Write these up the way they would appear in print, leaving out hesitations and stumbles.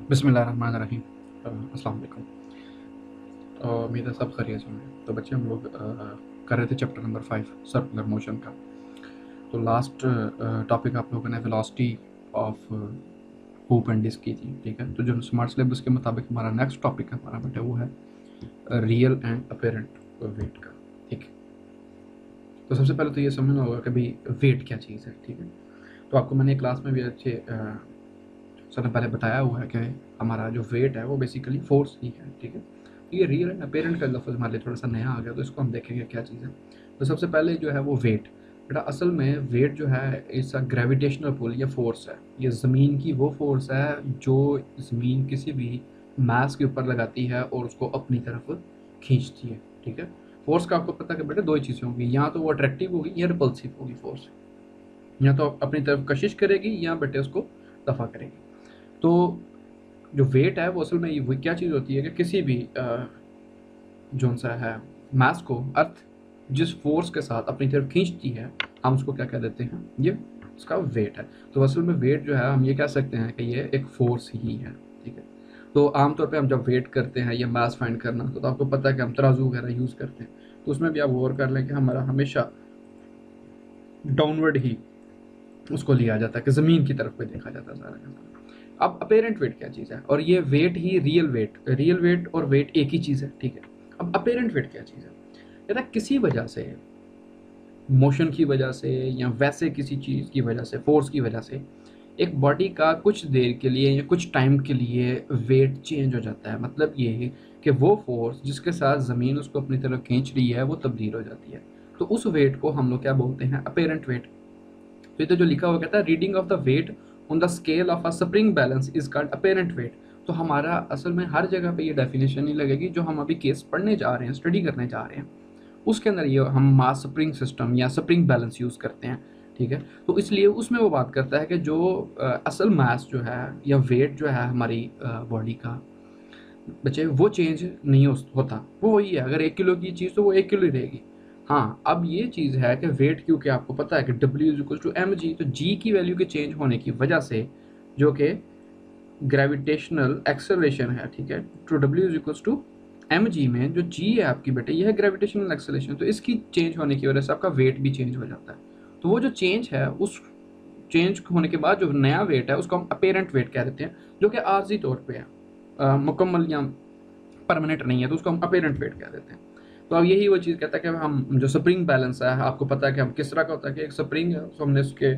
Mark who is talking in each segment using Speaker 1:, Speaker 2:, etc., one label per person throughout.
Speaker 1: बिस्मिल्लाहिर्रहमानिर्रहीम। अस्सलाम वालेकुम। उम्मीद है सब खैरियत से होंगे। तो बच्चे हम लोग कर रहे थे चैप्टर नंबर 5 सर्कुलर मोशन का। तो लास्ट टॉपिक आप लोगों ने velocity of hoop and disc की थी, ठीक है। तो जो स्मार्ट सिलेबस के मुताबिक हमारा नेक्स्ट टॉपिक है हमारा बेटा वो है रियल एंड अपेरेंट वेट का, ठीक है। तो सबसे पहले तो ये समझना होगा कि भाई वेट क्या चीज़ है, ठीक है। तो आपको मैंने क्लास में भी अच्छे सर ने पहले बताया हुआ है कि हमारा जो वेट है वो बेसिकली फोर्स ही है, ठीक है। तो ये रियल एंड अपेरेंट का लफ्ज़ हमारे लिए थोड़ा सा नया आ गया, तो इसको हम देखेंगे क्या चीज़ है। तो सबसे पहले जो है वो वेट, बेटा असल में वेट जो है इट्स अ ग्रेविटेशनल पुल, ये फोर्स है। ये ज़मीन की वो फोर्स है जो ज़मीन किसी भी मास के ऊपर लगाती है और उसको अपनी तरफ खींचती है, ठीक है। फोर्स का आपको पता है कि बेटा दो ही चीज़ें होंगी, या तो वो अट्रैक्टिव होगी या रिपल्सिव होगी फोर्स। या तो अपनी तरफ कशिश करेगी या बेटे उसको दफ़ा करेगी। तो जो वेट है वो असल में वो क्या चीज़ होती है कि किसी भी जो सा है मास को अर्थ जिस फोर्स के साथ अपनी तरफ खींचती है, हम उसको क्या कह देते हैं, ये उसका वेट है। तो असल में वेट जो है हम ये कह सकते हैं कि ये एक फोर्स ही है, ठीक है। तो आमतौर पे हम जब वेट करते हैं या मास फाइंड करना, तो आपको पता है कि हम तराजू वगैरह यूज़ करते हैं। तो उसमें भी आप गौर कर लें कि हमारा हमेशा डाउनवर्ड ही उसको लिया जाता है कि ज़मीन की तरफ पे देखा जाता है सारा का सारा। अब अपेरेंट वेट क्या चीज़ है, और ये वेट ही रियल वेट और वेट एक ही चीज़ है, ठीक है। अब अपेरेंट वेट क्या चीज़ है, कहता है किसी वजह से, मोशन की वजह से या वैसे किसी चीज़ की वजह से, फोर्स की वजह से एक बॉडी का कुछ देर के लिए या कुछ टाइम के लिए वेट चेंज हो जाता है। मतलब ये है कि वो फोर्स जिसके साथ ज़मीन उसको अपनी तरफ खींच रही है वो तब्दील हो जाती है। तो उस वेट को हम लोग क्या बोलते हैं, अपेरेंट वेट। तो ये तो जो लिखा हुआ कहता है reading of the weight on the scale of a spring balance is called apparent weight. तो हमारा असल में हर जगह पे ये डेफिनेशन नहीं लगेगी, जो हम अभी केस पढ़ने जा रहे हैं, स्टडी करने जा रहे हैं, उसके अंदर ये हम मास स्प्रिंग सिस्टम या स्प्रिंग बैलेंस यूज़ करते हैं, ठीक है। तो इसलिए उसमें वो बात करता है कि जो असल मास जो है या वेट जो है हमारी बॉडी का बच्चे वो चेंज नहीं होता, वो वही है। अगर 1 किलो की चीज़ तो वो 1 किलो ही रहेगी। हाँ, अब ये चीज़ है कि वेट, क्योंकि आपको पता है कि W=mg, तो g की वैल्यू के चेंज होने की वजह से जो कि ग्रेविटेशनल एक्सेलरेशन है, ठीक है। तो W=mg में जो g है आपकी बेटे, ये है ग्रेविटेशनल एक्सेलरेशन। तो इसकी चेंज होने की वजह से आपका वेट भी चेंज हो जाता है। तो वो जो चेंज है, उस चेंज होने के बाद जो नया वेट है उसको हम अपेरेंट वेट कह देते हैं, जो कि आर्जी तौर पे है, मुकम्मल या परमानेंट नहीं है, तो उसको हम अपेरेंट वेट कह देते हैं। तो अब यही वो चीज़ कहता है कि हम जो स्प्रिंग बैलेंस है, आपको पता है कि हम किस तरह का होता है कि एक स्प्रिंग है, तो हमने उसके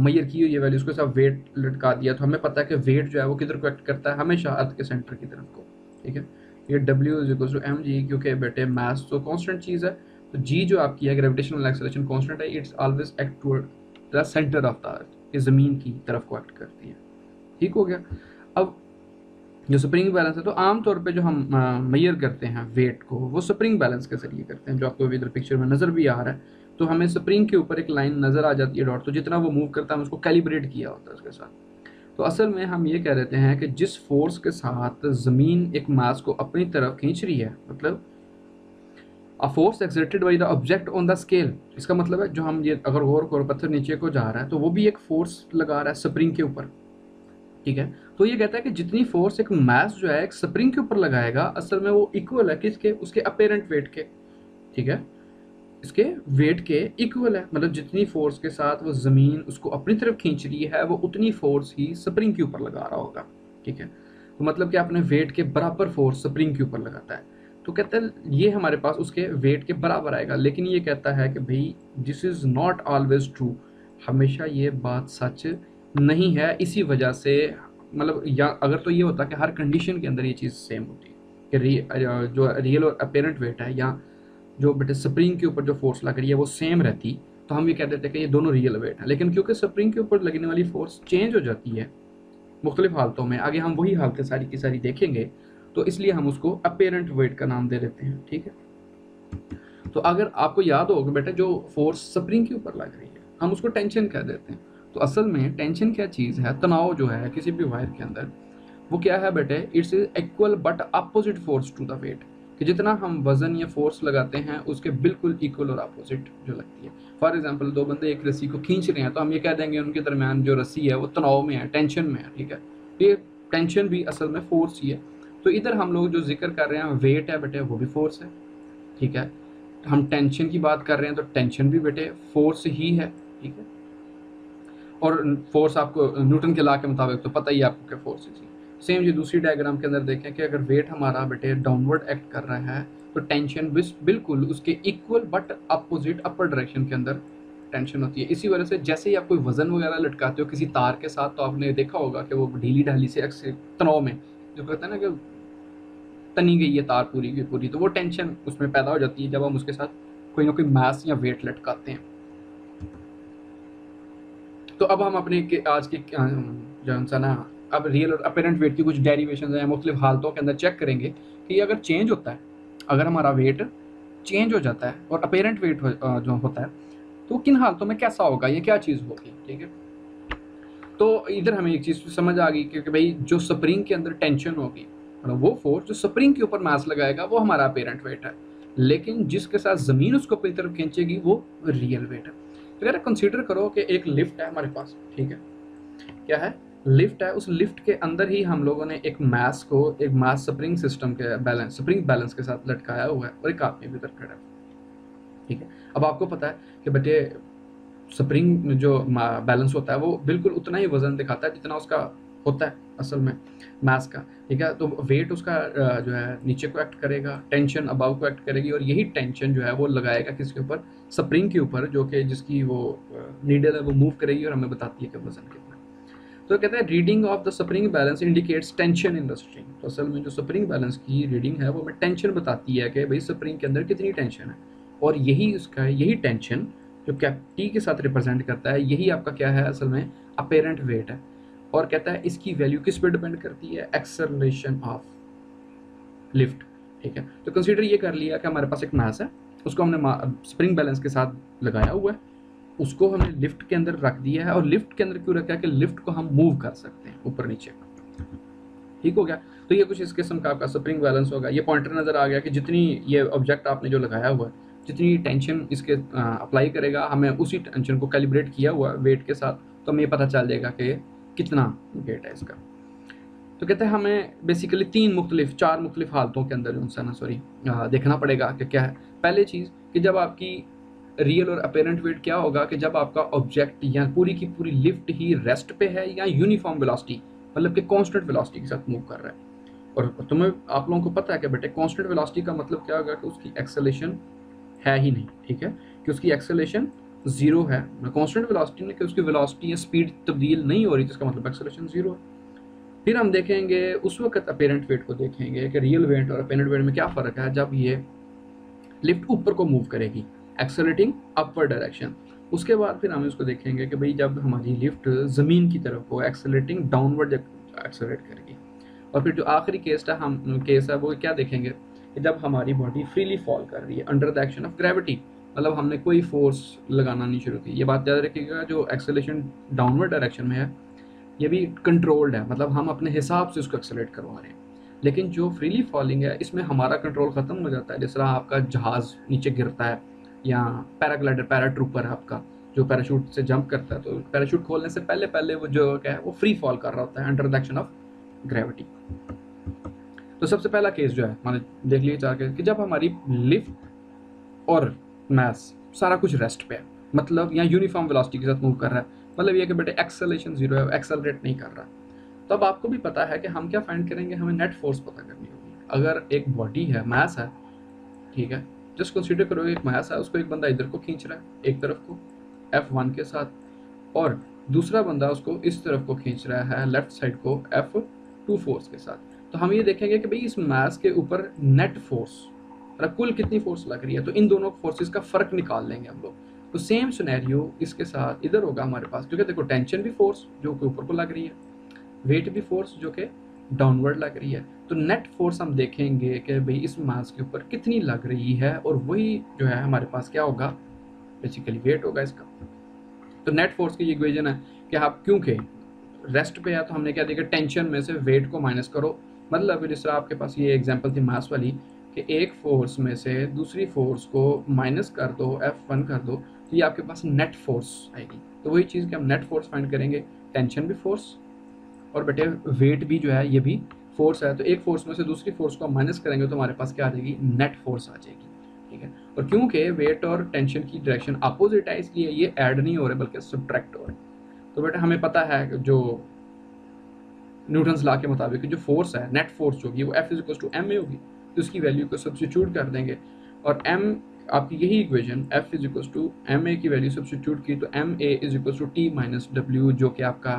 Speaker 1: मैयर की हुई है वैल्यू, उसके साथ वेट लटका दिया, तो हमें पता है कि वेट जो है वो किधर को एक्ट करता है, हमेशा अर्थ के सेंटर की तरफ को, ठीक है। ये W=mg, क्योंकि बेटे मास तो कांस्टेंट चीज़ है, तो g जो आपकी है ग्रेविटेशनल एक्सेलरेशन कांस्टेंट है, it's always act toward the centre of the earth, ये ज़मीन की तरफ को एक्ट करती है, ठीक हो गया। अब जो स्प्रिंग बैलेंस है, तो आमतौर पे जो हम मेजर करते हैं वेट को, वो स्प्रिंग बैलेंस के जरिए करते हैं, जो आपको अभी इधर पिक्चर में नज़र भी आ रहा है। तो हमें स्प्रिंग के ऊपर एक लाइन नज़र आ जाती है, डॉट, तो जितना वो मूव करता है हम उसको कैलिब्रेट किया होता है उसके साथ। तो असल में हम ये कह देते हैं कि जिस फोर्स के साथ ज़मीन एक मास को अपनी तरफ खींच रही है, मतलब a force exerted by the object on the scale, इसका मतलब है जो हम ये अगर गौर करो पत्थर नीचे को जा रहा है तो वो भी एक फोर्स लगा रहा है स्प्रिंग के ऊपर, ठीक है। तो ये कहता है कि जितनी फोर्स एक मास जो है एक स्प्रिंग के ऊपर लगाएगा, असल में वो इक्वल है किसके, उसके अपेरेंट वेट के, ठीक है। इसके वेट के इक्वल है, मतलब जितनी फोर्स के साथ वो ज़मीन उसको अपनी तरफ खींच रही है, वो उतनी फोर्स ही स्प्रिंग के ऊपर लगा रहा होगा, ठीक है। तो मतलब कि अपने वेट के बराबर फोर्स स्प्रिंग के ऊपर लगाता है। तो कहता है ये हमारे पास उसके वेट के बराबर आएगा, लेकिन ये कहता है कि भाई this is not always true, हमेशा ये बात सच नहीं है। इसी वजह से मतलब, या अगर तो ये होता कि हर कंडीशन के अंदर ये चीज़ सेम होती कि जो रियल और अपेरेंट वेट है, या जो बेटे स्प्रिंग के ऊपर जो फोर्स लग रही है वो सेम रहती, तो हम ये कह देते कि ये दोनों रियल वेट है। लेकिन क्योंकि स्प्रिंग के ऊपर लगने वाली फोर्स चेंज हो जाती है मुख्तलिफ हालतों में, आगे हम वही हालतें सारी की सारी देखेंगे, तो इसलिए हम उसको अपेरेंट वेट का नाम दे देते हैं, ठीक है। तो अगर आपको याद हो कि बेटा जो फोर्स स्प्रिंग के ऊपर लग रही है हम उसको टेंशन कह देते हैं। तो असल में टेंशन क्या चीज़ है, तनाव जो है किसी भी वायर के अंदर, वो क्या है बेटे, it's equal but opposite force to the weight, कि जितना हम वजन या फोर्स लगाते हैं उसके बिल्कुल इक्वल और अपोजिट जो लगती है। फॉर एग्जांपल दो बंदे एक रस्सी को खींच रहे हैं, तो हम ये कह देंगे उनके दरमियान जो रस्सी है वो तनाव में है, टेंशन में है, ठीक है। ये टेंशन भी असल में फोर्स ही है। तो इधर हम लोग जो जिक्र कर रहे हैं वेट है बेटे वो भी फोर्स है, ठीक है। हम टेंशन की बात कर रहे हैं तो टेंशन भी बेटे फोर्स ही है, ठीक है। और फोर्स आपको न्यूटन के लॉ के मुताबिक तो पता ही है आपको क्या फोर्स है। सेम ये दूसरी डायग्राम के अंदर देखें कि अगर वेट हमारा बेटे डाउनवर्ड एक्ट कर रहा है तो टेंशन बिल्कुल उसके equal but opposite upper direction के अंदर टेंशन होती है। इसी वजह से जैसे ही आप कोई वजन वगैरह लटकाते हो किसी तार के साथ तो आपने देखा होगा कि वो ढीली ढाली से तनाव में जो कहते हैं ना कि तनी गई है तार पूरी की पूरी, तो वो टेंशन उसमें पैदा हो जाती है जब हम उसके साथ कोई ना कोई मास या वेट लटकाते हैं। तो अब हम अपने आज के जो सा ना अब रियल और अपेरेंट वेट की कुछ डेरिवेशन हैं मुख्तलिफ हालतों के अंदर चेक करेंगे कि अगर चेंज होता है, अगर हमारा वेट चेंज हो जाता है और अपेरेंट वेट जो होता है तो किन हालतों में कैसा होगा, ये क्या चीज़ होगी, ठीक है। तो इधर हमें एक चीज़ समझ आ गई कि भाई जो स्प्रिंग के अंदर टेंशन होगी वो फोर्स जो स्प्रिंग के ऊपर मास लगाएगा वो हमारा अपेरेंट वेट है, लेकिन जिसके साथ ज़मीन उसको अपनी तरफ खींचेगी वो रियल वेट है। तो अगर कंसीडर करो कि एक लिफ्ट है हमारे पास, ठीक है, क्या है, लिफ्ट है, उस लिफ्ट के अंदर ही हम लोगों ने एक मास को एक मास स्प्रिंग सिस्टम के बैलेंस स्प्रिंग बैलेंस के साथ लटकाया हुआ है और एक आदमी भी उधर खड़ा है, ठीक है। अब आपको पता है कि बेटे स्प्रिंग जो बैलेंस होता है वो बिल्कुल उतना ही वजन दिखाता है जितना उसका होता है असल में मास का, ठीक है। तो वेट उसका जो है नीचे को एक्ट करेगा, टेंशन अबाव को एक्ट करेगी और यही टेंशन जो है वो लगाएगा किसके ऊपर, स्प्रिंग के ऊपर, जो कि जिसकी वो नीडल है वो मूव करेगी और हमें बताती है कि वजन कितना। तो कहते हैं reading of the spring balance indicates tension in the spring. तो असल में जो स्प्रिंग बैलेंस की रीडिंग है वो हमें टेंशन बताती है कि भाई स्प्रिंग के अंदर कितनी टेंशन है, और यही टेंशन जो कैप टी के साथ रिप्रेजेंट करता है यही आपका क्या है असल में अपेरेंट वेट है। और कहता है इसकी वैल्यू किस पे डिपेंड करती है, एक्सेलरेशन ऑफ लिफ्ट, ठीक है। तो कंसीडर ये कर लिया कि हमारे पास एक मास है, उसको हमने स्प्रिंग बैलेंस के साथ लगाया हुआ है, उसको हमने लिफ्ट के अंदर रख दिया है। और लिफ्ट के अंदर क्यों रखा है कि लिफ्ट को हम मूव कर सकते हैं ऊपर नीचे, ठीक हो गया। तो ये कुछ इस किस्म का आपका स्प्रिंग बैलेंस होगा। ये पॉइंटर नजर आ गया कि जितनी ये ऑब्जेक्ट आपने जो लगाया हुआ है जितनी टेंशन इसके अप्लाई करेगा, हमें उसी टेंशन को कैलिब्रेट किया हुआ वेट के साथ, तो हमें पता चल जाएगा कि कितना वेट है इसका। तो कहते हैं हमें बेसिकली चार मुख्तलिफ हालतों के अंदर देखना पड़ेगा कि क्या है। पहली चीज़ कि जब आपकी रियल और अपेरेंट वेट क्या होगा कि जब आपका ऑब्जेक्ट या पूरी की पूरी लिफ्ट ही रेस्ट पे है या यूनिफॉर्म वेलोसिटी मतलब कि कांस्टेंट वेलोसिटी के साथ मूव कर रहा है। और तुम्हें आप लोगों को पता है कि बेटे कांस्टेंट वेलोसिटी का मतलब क्या होगा कि उसकी एक्सेलेरेशन है ही नहीं, ठीक है, कि उसकी एक्सेलेरेशन जीरो है। कांस्टेंट वेलोसिटी ने कि उसकी वेलोसिटी या स्पीड तब्दील नहीं हो रही, जिसका मतलब एक्सेलेरेशन जीरो है। फिर हम देखेंगे उस वक्त अपेरेंट वेट को देखेंगे कि रियल वेट और अपेरेंट वेट में क्या फ़र्क है जब ये लिफ्ट ऊपर को मूव करेगी, एक्सेलरेटिंग अपवर्ड डायरेक्शन। उसके बाद फिर हम इसको देखेंगे कि भाई जब हमारी लिफ्ट ज़मीन की तरफ को एक्सेलरेटिंग डाउनवर्ड एक्सेलरेट करेगी। और फिर जो आखिरी केस है वो क्या देखेंगे कि जब हमारी बॉडी फ्रीली फॉल कर रही है under the action of gravity, मतलब हमने कोई फोर्स लगाना नहीं शुरू की। ये बात याद रखिएगा, जो एक्सेलरेशन डाउनवर्ड डायरेक्शन में है ये भी कंट्रोल्ड है, मतलब हम अपने हिसाब से उसको एक्सेलरेट करवा रहे हैं। लेकिन जो फ्रीली फॉलिंग है इसमें हमारा कंट्रोल ख़त्म हो जाता है। जिस तरह आपका जहाज़ नीचे गिरता है या पैराग्लाइडर पैराट्रूपर है आपका जो पैराशूट से जंप करता है, तो पैराशूट खोलने से पहले वो जो क्या है वो फ्री फॉल कर रहा होता है under the action of gravity. तो सबसे पहला केस जो है मैंने देख लिया चार केस कि जब हमारी लिफ्ट और मास सारा कुछ रेस्ट पे है, मतलब यहाँ यूनिफॉर्म वेलोसिटी के साथ मूव कर रहा है, मतलब ये कि बेटे एक्सेलरेशन जीरो है, एक्सेलरेट नहीं कर रहा। तो अब आपको भी पता है कि हम क्या फाइंड करेंगे, हमें नेट फोर्स पता करनी होगी। अगर एक बॉडी है, मास है, ठीक है, जस्ट कंसीडर करो एक मास है, उसको एक बंदा इधर को खींच रहा है एक तरफ को F1 के साथ, और दूसरा बंदा उसको इस तरफ को खींच रहा है लेफ्ट साइड को F2 फोर्स के साथ। तो हम ये देखेंगे कि भाई इस मास के ऊपर नेट फोर्स मतलब कुल कितनी फोर्स लग रही है, तो इन दोनों फोर्सेस का फ़र्क निकाल लेंगे हम लोग। तो सेम सिनेरियो इसके साथ इधर होगा हमारे पास, क्योंकि देखो टेंशन भी फोर्स जो कि ऊपर को लग रही है, वेट भी फोर्स जो कि डाउनवर्ड लग रही है। तो नेट फोर्स हम देखेंगे कि भाई इस मास के ऊपर कितनी लग रही है, और वही जो है हमारे पास क्या होगा, बेसिकली वेट होगा इसका। तो नेट फोर्स की इक्वेशन है कि आप क्योंकि रेस्ट पे है तो हमने क्या देखा, टेंशन में से वेट को माइनस करो। मतलब जिस तरह आपके पास ये एग्जांपल थी मास वाली कि एक फोर्स में से दूसरी फोर्स को माइनस कर दो, F1 कर दो, तो ये आपके पास नेट फोर्स आएगी। तो वही चीज़ कि हम नेट फोर्स फाइंड करेंगे, टेंशन भी फोर्स और बेटे वेट भी जो है ये भी फोर्स है, तो एक फोर्स में से दूसरी फोर्स को माइनस करेंगे तो हमारे पास क्या आ जाएगी, नेट फोर्स आ जाएगी, ठीक है। और क्योंकि वेट और टेंशन की डायरेक्शन अपोजिट है इसलिए ये ऐड नहीं हो रहे बल्कि सब्ट्रैक्ट हो रहे। तो बेटा हमें पता है कि जो न्यूटन्स लॉ के मुताबिक जो फोर्स है, नेट फोर्स होगी वो F is to M a होगी, तो उसकी वैल्यू को सब्स्टिट्यूट कर देंगे और m आपकी यही equation F is to M a की वैल्यू सब्स्टिट्यूट की तो m a is to T minus W, जो कि आपका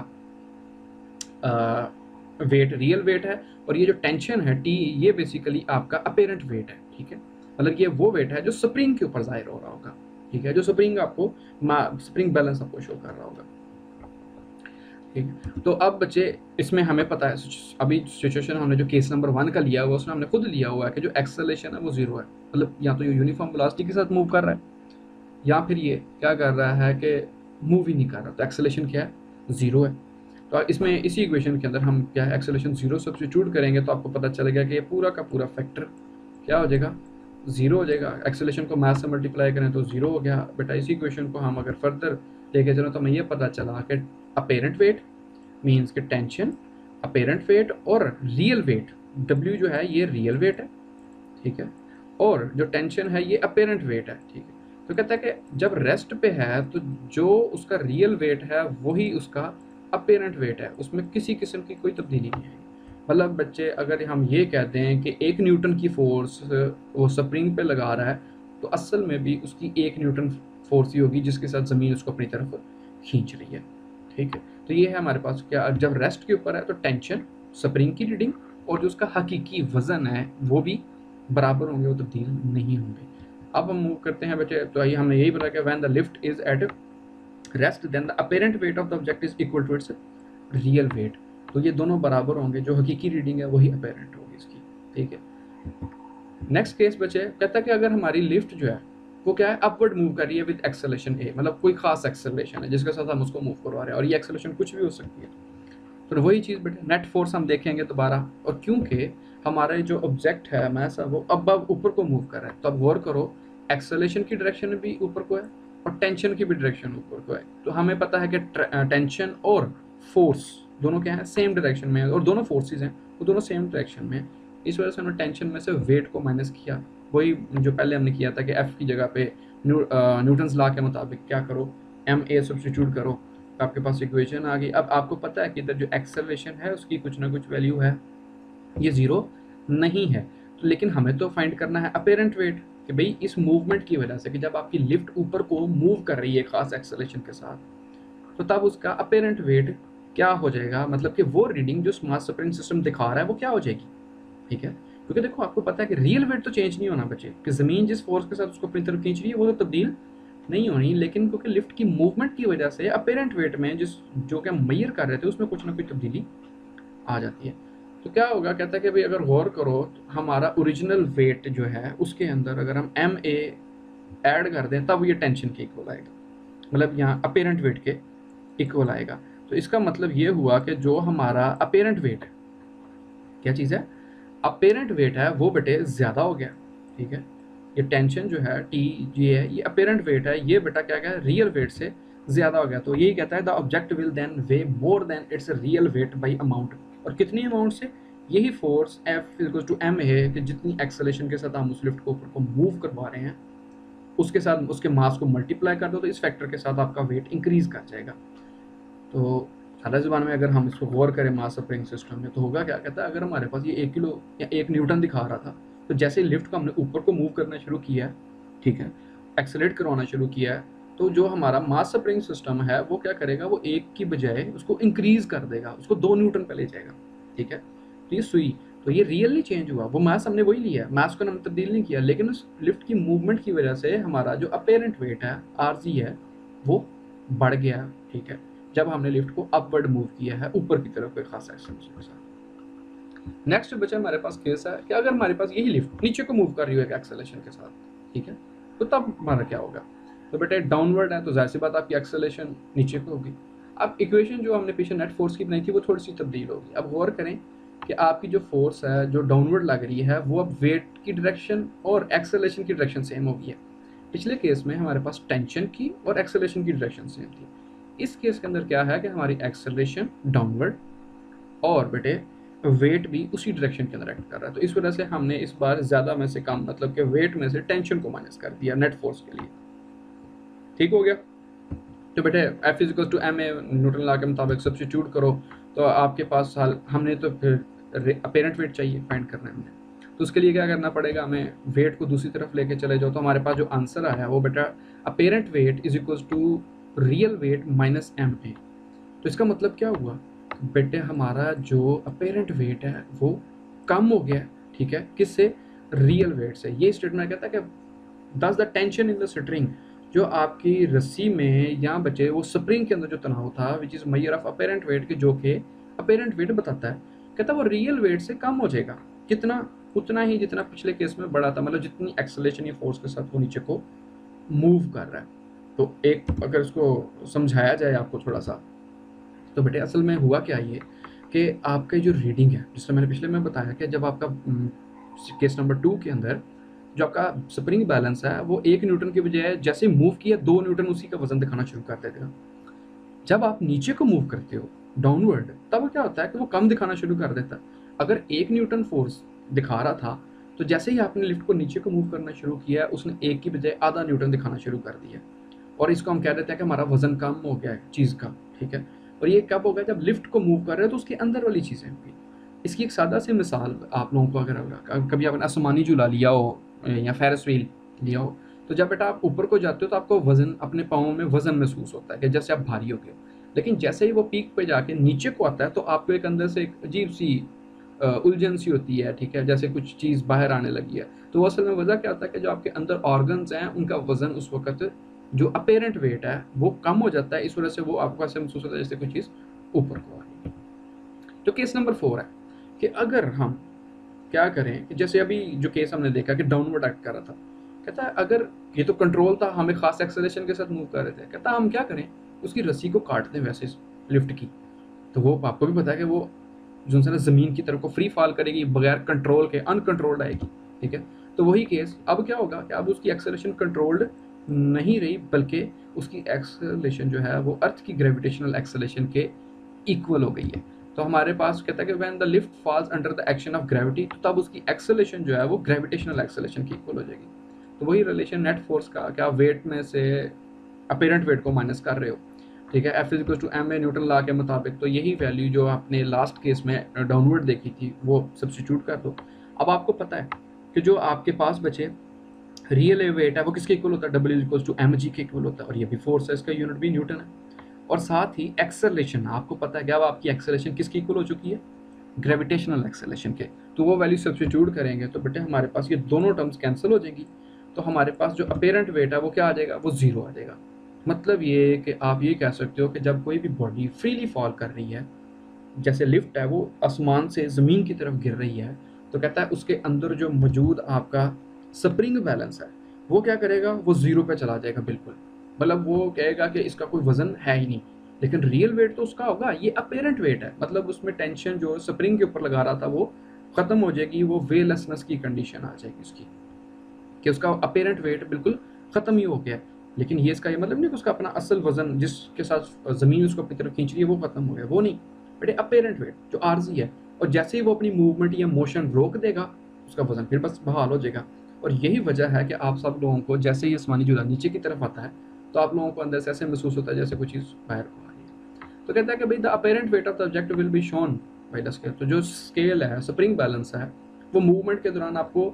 Speaker 1: वेट, रियल वेट है, और ये जो टेंशन है T ये बेसिकली आपका अपेरेंट वेट है, ठीक है। मतलब ये वो वेट है जो स्प्रिंग के ऊपर जाहिर हो रहा होगा, ठीक है, जो स्प्रिंग आपको स्प्रिंग बैलेंस आपको शो कर रहा होगा, ठीक है। तो अब बच्चे इसमें हमें पता है, अभी सिचुएशन हमने जो केस नंबर 1 का लिया हुआ उसमें हमने खुद लिया हुआ है कि जो एक्सेलरेशन है वो 0 है, मतलब या तो ये यूनिफॉर्म वेलोसिटी के साथ मूव कर रहा है या फिर ये क्या कर रहा है कि मूव ही नहीं कर रहा, तो एक्सेलरेशन क्या है, 0 है। तो इसमें इसी इक्वेशन के अंदर हम क्या है एक्सेलरेशन 0 सब्स्टिट्यूट करेंगे तो आपको पता चलेगा कि ये पूरा का पूरा फैक्टर क्या हो जाएगा, 0 हो जाएगा। एक्सेलरेशन को मास से मल्टीप्लाई करें तो 0 हो गया बेटा। इसी इक्वेशन को हम अगर फर्दर लेके चलें तो हमें ये पता चला कि अपेरेंट वेट मीन्स कि टेंशन, अपेरेंट वेट और रियल वेट, W जो है ये रियल वेट है, ठीक है, और जो टेंशन है ये अपेरेंट वेट है, ठीक है। तो कहता है कि जब रेस्ट पे है तो जो उसका रियल वेट है वही उसका अपेरेंट वेट है, उसमें किसी किस्म की कोई तब्दीली नहीं है। मतलब बच्चे अगर हम ये कहते हैं कि 1 न्यूटन की फोर्स वो स्प्रिंग पे लगा रहा है तो असल में भी उसकी 1 न्यूटन फोर्स ही होगी जिसके साथ ज़मीन उसको अपनी तरफ खींच रही है, ठीक है। तो ये है हमारे पास क्या, जब रेस्ट के ऊपर है तो टेंशन, स्प्रिंग की रीडिंग और जो उसका हकीकी वजन है वो भी बराबर होंगे, वो तब्दील नहीं होंगे। अब हम मूव करते हैं बच्चे, तो आइए हमने यही बोला कि when the lift is at rest then the apparent weight of the object is equal to its real weight, तो ये दोनों बराबर होंगे, जो हकीकी रीडिंग है वही अपेरेंट होगी इसकी, ठीक है। नेक्स्ट केस बचे, कहता है कि अगर हमारी लिफ्ट जो है वो क्या है, अपवर्ड मूव कर रही है विद एक्सेलरेशन ए, मतलब कोई खास एक्सेलरेशन है जिसके साथ हम उसको मूव करवा रहे हैं, और ये एक्सेलरेशन कुछ भी हो सकती है। तो वही चीज़ बेटे नेट फोर्स हम देखेंगे दोबारा, और क्योंकि हमारा जो ऑब्जेक्ट है मैस वो अब ऊपर को मूव कर रहा है, तो अब गौर करो एक्सेलरेशन की डायरेक्शन भी ऊपर को है और टेंशन की भी डायरेक्शन ऊपर को है। तो हमें पता है कि टेंशन और फोर्स दोनों क्या है, सेम डायरेक्शन में है, और दोनों फोर्सेज हैं वो दोनों सेम डायरेक्शन में है। इस वजह से हमने टेंशन में से वेट को माइनस किया, वही जो पहले हमने किया था कि एफ की जगह पे न्यूटन्स लॉ के मुताबिक क्या करो, एम ए सब्स्टिट्यूट करो, आपके पास इक्वेशन आ गई। अब आपको पता है कि इधर जो एक्सेलरेशन है उसकी कुछ ना कुछ वैल्यू है, ये 0 नहीं है, तो लेकिन हमें तो फाइंड करना है अपेरेंट वेट, कि भाई इस मूवमेंट की वजह से कि जब आपकी लिफ्ट ऊपर को मूव कर रही है खास एक्सेलरेशन के साथ, तो तब उसका अपेरेंट वेट क्या हो जाएगा, मतलब कि वो रीडिंग जो मास स्प्रिंग सिस्टम दिखा रहा है वो क्या हो जाएगी, ठीक है। क्योंकि देखो आपको पता है कि रियल वेट तो चेंज नहीं होना बच्चे, कि ज़मीन जिस फोर्स के साथ उसको अपनी तरफ खींच रही है वो तो तब्दील नहीं होनी, लेकिन क्योंकि लिफ्ट की मूवमेंट की वजह से अपेरेंट वेट में जिस जो कि हम मेजर कर रहे थे उसमें कुछ ना कुछ तब्दीली आ जाती है। तो क्या होगा, कहता है कि भाई अगर गौर करो तो हमारा ओरिजिनल वेट जो है उसके अंदर अगर हम एम ए ऐड कर दें तब ये टेंशन के इक्वल आएगा, मतलब यहाँ अपेरेंट वेट के इक्वल आएगा। तो इसका मतलब ये हुआ कि जो हमारा अपेरेंट वेट है, क्या चीज़ है, अपेरेंट वेट है वो बेटे ज़्यादा हो गया, ठीक है। ये टेंशन जो है टी ये है, ये अपेरेंट वेट है, ये बेटा क्या क्या रियल वेट से ज़्यादा हो गया। तो यही कहता है the object will then weigh more than its real weight by amount, और कितनी अमाउंट से, यही force F equals to m है कि जितनी एक्सेलरेशन के साथ हम उस लिफ्ट को ऊपर को मूव करवा रहे हैं उसके साथ उसके मास को मल्टीप्लाई कर दो तो इस फैक्टर के साथ आपका वेट इंक्रीज कर जाएगा। तो सादा ज़बान में अगर हम इसको गौर करें मास स्प्रिंग सिस्टम में तो होगा क्या, कहता है अगर हमारे पास ये 1 किलो या 1 न्यूटन दिखा रहा था, तो जैसे ही लिफ्ट को हमने ऊपर को मूव करना शुरू किया है, ठीक है, एक्सेलरेट करवाना शुरू किया है, तो जो हमारा मास स्प्रिंग सिस्टम है वो क्या करेगा, वो 1 की बजाय उसको इंक्रीज कर देगा, उसको 2 न्यूटन पे ले जाएगा, ठीक है। तो ये सुई, तो ये रियली चेंज हुआ, वो मास हमने वही लिया, मास को हमने तब्दील नहीं किया, लेकिन उस लिफ्ट की मूवमेंट की वजह से हमारा जो अपेरेंट वेट है आरजी है वो बढ़ गया, ठीक है, जब हमने लिफ्ट को अपवर्ड मूव किया है ऊपर की तरफ कोई खास एक्सेलरेशन के साथ। नेक्स्ट बचा हमारे पास केस है कि अगर हमारे पास यही लिफ्ट नीचे को मूव कर रही हो एक एक्सेलरेशन के साथ, ठीक है, तो तब हमारा क्या होगा, तो बेटा डाउनवर्ड है तो जाहिर सी बात आपकी एक्सेलरेशन नीचे को होगी। अब इक्वेशन जो हमने पीछे नेट फोर्स की बनाई थी वो थोड़ी सी तब्दील होगी। अब गौर करें कि आपकी जो फोर्स है जो डाउनवर्ड लग रही है वो अब वेट की डायरेक्शन और एक्सेलरेशन की डायरेक्शन सेम होगी है। पिछले केस में हमारे पास टेंशन की और एक्सेलरेशन की डायरेक्शन सेम थी, इस केस के अंदर क्या है कि हमारी एक्सेलरेशन डाउनवर्ड और बेटे वेट भी उसी डायरेक्शन के अंदर एक्ट कर रहा है। तो इस वजह से हमने इस बार ज़्यादा में से कम, मतलब कि वेट में से टेंशन को माइनस कर दिया नेट फोर्स के लिए। ठीक हो गया। तो बेटे F is equal to M A, Newton law के मुताबिक सब्स्टिट्यूट करो तो आपके पास हमने तो फिर अपेरेंट वेट चाहिए फाइंड करना है हमने। तो उसके लिए क्या करना पड़ेगा, हमें वेट को दूसरी तरफ लेके चले जाओ। तो हमारे पास जो आंसर आया वो बेटा apparent weight is equal to real weight minus M A. तो इसका मतलब क्या हुआ बेटे, हमारा जो अपेरेंट वेट है वो कम हो गया, ठीक है, किससे, रियल वेट से। ये स्टेटमेंट कहता है कि दस the tension in the string, जो आपकी रस्सी में या बचे वो स्प्रिंग के अंदर जो तनाव था which is measure of apparent wait, के जो कि अपेरेंट वेट बताता है, कहता है वो रियल वेट से कम हो जाएगा। कितना, उतना ही जितना पिछले केस में बड़ा था, मतलब जितनी एक्सेलरेशन या फोर्स के साथ वो नीचे को मूव कर रहा है। तो एक अगर इसको समझाया जाए आपको थोड़ा सा, तो बेटे असल में हुआ क्या ये कि आपके जो रीडिंग है, जिससे मैंने पिछले में बताया कि जब आपका केस नंबर 2 के अंदर जो आपका स्प्रिंग बैलेंस है वो 1 न्यूटन की बजाय जैसे मूव किया 2 न्यूटन उसी का वजन दिखाना शुरू कर देगा। जब आप नीचे को मूव करते हो डाउनवर्ड, तब क्या होता है कि वो कम दिखाना शुरू कर देता है। अगर 1 न्यूटन फोर्स दिखा रहा था तो जैसे ही आपने लिफ्ट को नीचे को मूव करना शुरू किया उसने 1 की बजाय आधा न्यूटन दिखाना शुरू कर दिया, और इसको हम कह देते हैं कि हमारा वजन कम हो गया है चीज़ का, ठीक है। और ये कब होगा, जब लिफ्ट को मूव कर रहे हो तो उसके अंदर वाली चीज़ें होंगी। इसकी एक सादा सी मिसाल आप लोगों को, अगर कभी आपने आसमानी झूला लिया हो या फेरिस व्हील लिया हो, तो जब बेटा आप ऊपर को जाते हो तो आपको वजन, अपने पाँव में वजन महसूस होता है कि जैसे आप भारी हो गए हो। लेकिन जैसे ही वो पीक पे जाके नीचे को आता है तो आपको एक अंदर से एक अजीब सी उलझन सी होती है, ठीक है, जैसे कुछ चीज़ बाहर आने लगी है। तो वो असल में वजह क्या होता है कि जो आपके अंदर ऑर्गन्स हैं उनका वजन उस वक्त, जो अपेरेंट वेट है वो कम हो जाता है। इस वजह से वो आपको ऐसे महसूस होता है जैसे कोई चीज़ ऊपर को आ रही है। तो केस नंबर 4 है कि अगर हम क्या करें कि जैसे अभी जो केस हमने देखा कि डाउनवर्ड एक्ट कर रहा था, कहता है अगर ये तो कंट्रोल था, हमें खास एक्सेलरेशन के साथ मूव कर रहे थे, कहता हम क्या करें, उसकी रस्सी को काट दें वैसे लिफ्ट की। तो वो आपको भी पता है कि वो जो है ज़मीन की तरफ को फ्री फॉल करेगी, बगैर कंट्रोल के अनकंट्रोल्ड आएगी, ठीक है। तो वही केस अब क्या होगा कि अब उसकी एक्सेलरेशन कंट्रोल्ड नहीं रही, बल्कि उसकी एक्सेलरेशन जो है वो अर्थ की ग्रेविटेशनल एक्सेलरेशन के इक्वल हो गई है। तो हमारे पास कहता है कि when the lift falls under the action of gravity, तो तब उसकी एक्सेलरेशन जो है वो ग्रेविटेशनल एक्सेलरेशन की इक्वल हो जाएगी। तो वही रिलेशन नेट फोर्स का, क्या वेट में से अपेरेंट वेट को माइनस कर रहे हो, ठीक है, F is equal to M A Newton law के मुताबिक। तो यही वैल्यू जो आपने लास्ट केस में डाउनवर्ड देखी थी वो सब्स्टिट्यूट कर दो। अब आपको पता है कि जो आपके पास बचे रियल वेट है वो किसके इक्वल होता है, W is equal to M G के इक्वल होता है, और ये भी फोर्स है, इसका यूनिट भी न्यूटन है। और साथ ही एक्सेलरेशन, आपको पता है कि अब आपकी एक्सेलरेशन किसकी इक्वल हो चुकी है, ग्रेविटेशनल एक्सेलरेशन के। तो वो वैल्यू सब्स्टिट्यूट करेंगे तो बेटे हमारे पास ये दोनों टर्म्स कैंसिल हो जाएंगी। तो हमारे पास जो अपेरेंट वेट है वो क्या आ जाएगा, वो 0 आ जाएगा। मतलब ये कि आप ये कह सकते हो कि जब कोई भी बॉडी फ्रीली फॉल कर रही है, जैसे लिफ्ट है वो आसमान से ज़मीन की तरफ गिर रही है, तो कहता है उसके अंदर जो मौजूद आपका स्प्रिंग बैलेंस है वो क्या करेगा, वो 0 पे चला जाएगा बिल्कुल। मतलब वो कहेगा कि इसका कोई वजन है ही नहीं। लेकिन रियल वेट तो उसका होगा, ये अपेरेंट वेट है, मतलब उसमें टेंशन जो स्प्रिंग के ऊपर लगा रहा था वो ख़त्म हो जाएगी, वो वेलेसनेस की कंडीशन आ जाएगी उसकी, कि उसका अपेरेंट वेट बिल्कुल ख़त्म ही हो गया। लेकिन ये इसका ये मतलब नहीं कि उसका अपना असल वजन जिसके साथ ज़मीन उसको अपनी तरफ खींच रही है वो ख़त्म हो गया, वो नहीं बेटे, अपेरेंट वेट जो आर्जी है। और जैसे ही वो अपनी मूवमेंट या मोशन रोक देगा उसका वजन फिर बस बहाल हो जाएगा। और यही वजह है कि आप सब लोगों को जैसे ही आसमानी झूला नीचे की तरफ आता है तो आप लोगों को अंदर से ऐसे महसूस होता है जैसे कोई चीज़ बाहर को आ रही है। तो कहता है कि भाई the apparent weight of the object will be shown by the scale. तो जो स्केल है, स्प्रिंग बैलेंस है, वो मूवमेंट के दौरान आपको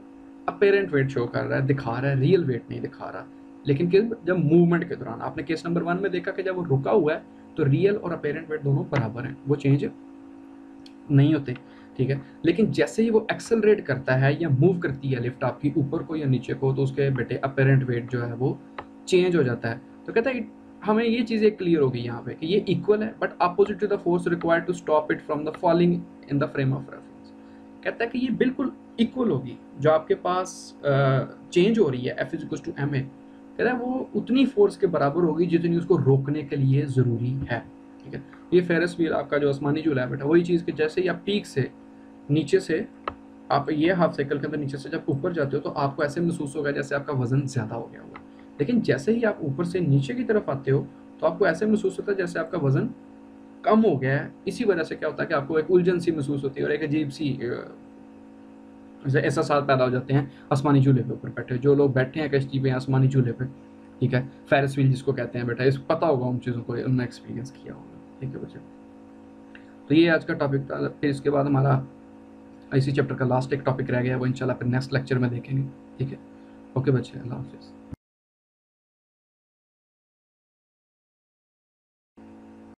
Speaker 1: अपेरेंट वेट शो कर रहा है, दिखा रहा है, रियल वेट नहीं दिखा रहा। लेकिन जब मूवमेंट के दौरान आपने केस नंबर 1 में देखा कि जब वो रुका हुआ है तो रियल और अपेरेंट वेट दोनों बराबर हैं, वो चेंज नहीं होते, ठीक है। लेकिन जैसे ही वो एक्सेलरेट करता है या मूव करती है लिफ्ट आपकी ऊपर को या नीचे को, तो उसके बेटे अपेरेंट वेट जो है वो चेंज हो जाता है। तो कहता है हमें ये चीज़ें क्लियर हो गई यहाँ पे कि ये इक्वल है but opposite to the force required to stop it from the falling in the frame of reference. कहता है कि ये बिल्कुल इक्वल होगी, जो आपके पास चेंज हो रही है F is equal to M A, कहता है वो उतनी फोर्स के बराबर होगी जितनी उसको रोकने के लिए ज़रूरी है, ठीक है। ये फेरिस व्हील आपका जो आसमानी झूला है बेटा, वही चीज़ कि जैसे ही आप पीक से नीचे से आप ये हाफ साइकिल के अंदर नीचे से जब ऊपर जाते हो तो आपको ऐसे महसूस होगा जैसे आपका वजन ज़्यादा हो गया होगा। लेकिन जैसे ही आप ऊपर से नीचे की तरफ आते हो तो आपको ऐसे महसूस होता है जैसे आपका वजन कम हो गया है, इसी वजह से क्या होता है कि आपको एक उलझन सी महसूस होती है और एक अजीब सी जैसे एहसास पैदा हो जाते हैं आसमानी झूले पे ऊपर बैठे, जो लोग बैठे हैं कश्ती पे आसमानी झूले पे, ठीक है, फेरिस व्हील जिसको कहते हैं बेटा, इसको पता होगा उन चीज़ों को, उन्होंने एक्सपीरियंस किया होगा, ठीक है बच्चे। तो ये आज का टॉपिक था। फिर इसके बाद हमारा इसी चैप्टर का लास्ट एक टॉपिक रह गया, वो इंशाल्लाह फिर नेक्स्ट लेक्चर में देखेंगे, ठीक है। ओके बच्चे, अल्लाह हाफिज़।